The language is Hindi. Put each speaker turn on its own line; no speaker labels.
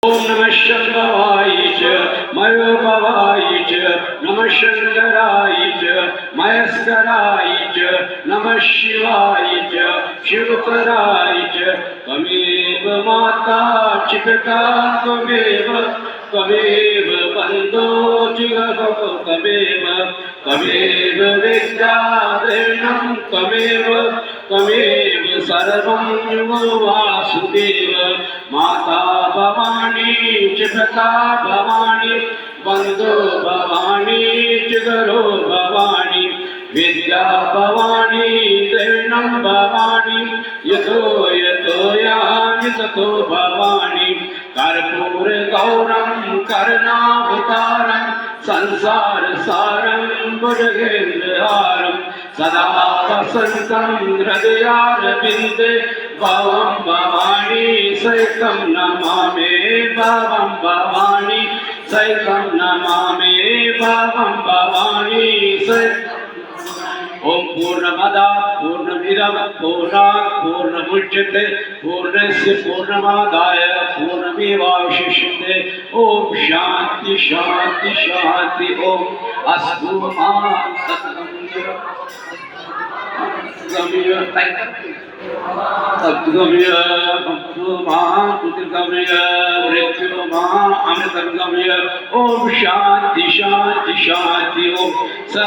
ओम नमः शंभवाय च मयोभवाय च नमः शंकराय च मयस्कराय च नमः शिवाय च शिवतराय च त्वमेव माता चित्ता त्वमेव त्वमेव बन्धो जिगतो त्वमेव त्वमेव विद्याधरणं त्वमेव त्वमेव सर्वं वासुदेव माता भवानी चित्ता भवानी बन्धो भवानी जिगरो भवानी विद्या भवानी दयनं भवानी यतो यतो यानि ततो भवानी कर्पूर गौरं कर्णावतारं संसार सारं भुजगेन्द्रहारं सदा वसन्तं हृदयारविन्दे भवं भवानी सहितं नमामि भवं भवानी सहितं नमामि भवं भवानी सहितं ओम पूर्णमदा पूर्णमिदं पूर्णात् पूर्णमुच्यते पूर्णस्य पूर्णमादाय पूर्णमेवावशिष्यते ओम शांति शांति शांति ओम अस्तु मा सद्गम्य सद्गम्य भक्तो मा पुत्रगम्य मृत्यु मा अमृतगम्य ओम शांति शांति शांति ओम